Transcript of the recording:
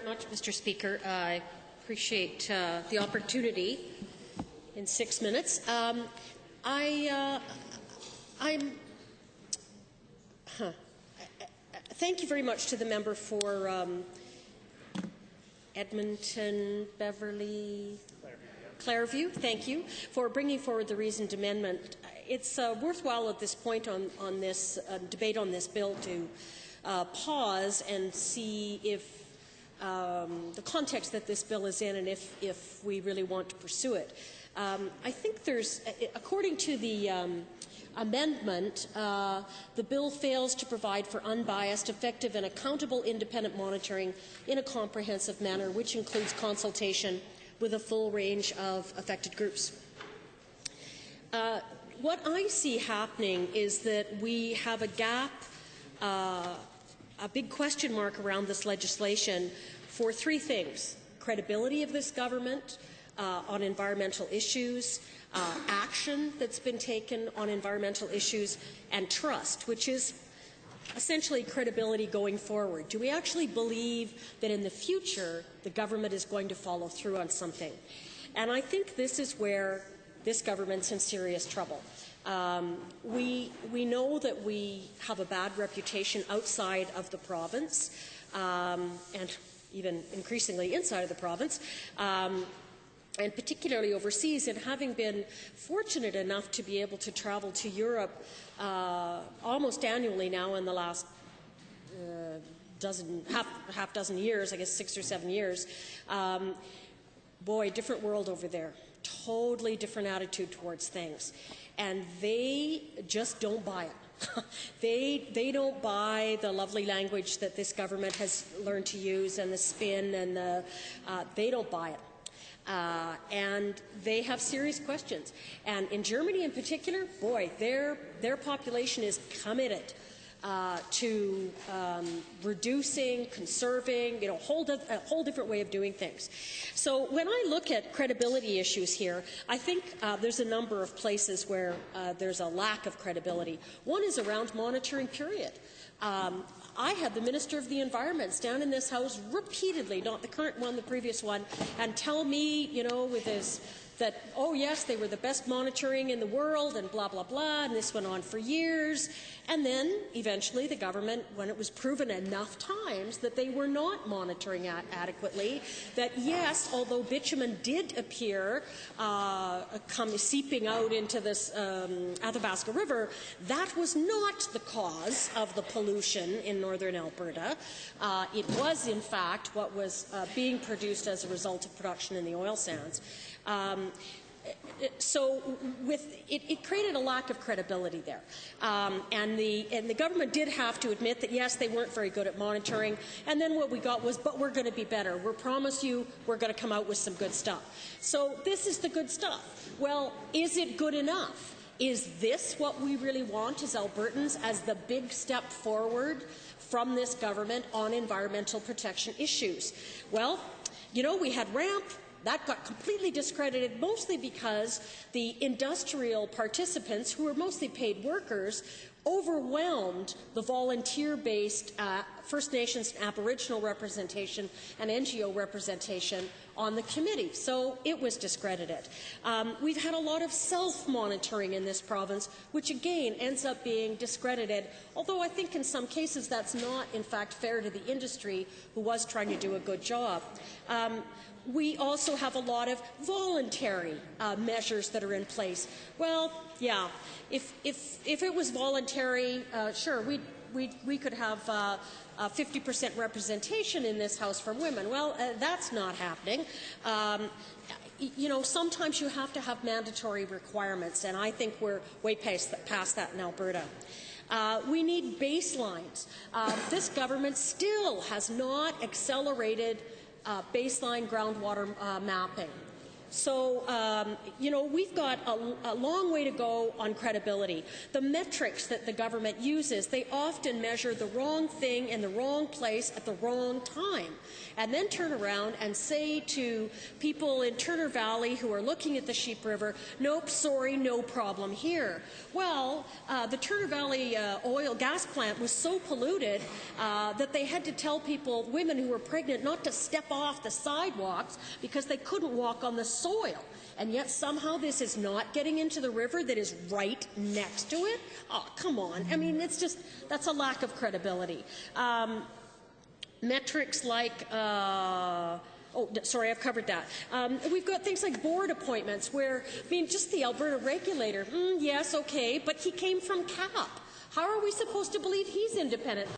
much, Mr. Speaker. I appreciate the opportunity in 6 minutes. Thank you very much to the member for Edmonton, Beverly, Clareview. Thank you for bringing forward the reasoned amendment. It's worthwhile at this point on this debate on this bill to pause and see if the context that this bill is in and if we really want to pursue it. I think there's, according to the amendment, the bill fails to provide for unbiased, effective and accountable independent monitoring in a comprehensive manner, which includes consultation with a full range of affected groups. What I see happening is that we have a gap, a big question mark around this legislation for three things: credibility of this government on environmental issues, action that's been taken on environmental issues, and trust, which is essentially credibility going forward. Do we actually believe that in the future the government is going to follow through on something? And I think this is where this government's in serious trouble. We know that we have a bad reputation outside of the province, and even increasingly inside of the province, and particularly overseas. And having been fortunate enough to be able to travel to Europe almost annually now in the last half dozen years, I guess 6 or 7 years, boy, different world over there. Totally different attitude towards things. And they just don't buy it. They don't buy the lovely language that this government has learned to use, and the spin, and they don't buy it. And they have serious questions. And in Germany in particular, boy, their population is committed to reducing, conserving, a whole different way of doing things. So when I look at credibility issues here, I think there's a number of places where there's a lack of credibility. One is around monitoring, period. I had the Minister of the Environment stand in this House repeatedly, not the current one, the previous one, and tell me, with his that, oh yes, they were the best monitoring in the world and blah, blah, blah, and this went on for years. And then, eventually, the government, when it was proven enough times that they were not monitoring adequately, that yes, although bitumen did appear seeping out into this Athabasca River, that was not the cause of the pollution in northern Alberta. It was, in fact, what was being produced as a result of production in the oil sands. So it created a lack of credibility there. And the government did have to admit that, yes, they weren't very good at monitoring. And then what we got was, but we're going to be better. We promise you we're going to come out with some good stuff. So this is the good stuff. Well, is it good enough? Is this what we really want as Albertans, as the big step forward from this government on environmental protection issues? Well, we had RAMP. That got completely discredited, mostly because the industrial participants, who were mostly paid workers, overwhelmed the volunteer-based First Nations and Aboriginal representation and NGO representation on the committee. So it was discredited. We've had a lot of self-monitoring in this province, which again ends up being discredited, although I think in some cases that's not, in fact, fair to the industry, who was trying to do a good job. We also have a lot of voluntary measures that are in place. Well, yeah, if it was voluntary, sure, we could have 50% representation in this House from women. Well, that's not happening. Sometimes you have to have mandatory requirements, and I think we're way past that in Alberta. We need baselines. This government still has not accelerated baseline groundwater mapping So, you know, we've got a long way to go on credibility. The metrics that the government uses, they often measure the wrong thing in the wrong place at the wrong time, and then turn around and say to people in Turner Valley who are looking at the Sheep River, nope, sorry, no problem here. Well, the Turner Valley gas plant was so polluted that they had to tell people, women who were pregnant, not to step off the sidewalks because they couldn't walk on the soil. And yet somehow this is not getting into the river that is right next to it? Oh, come on. I mean, it's just, that's a lack of credibility. Metrics like, oh, sorry, I've covered that. We've got things like board appointments where, I mean, just the Alberta regulator, yes, okay, but he came from CAP. How are we supposed to believe he's independent?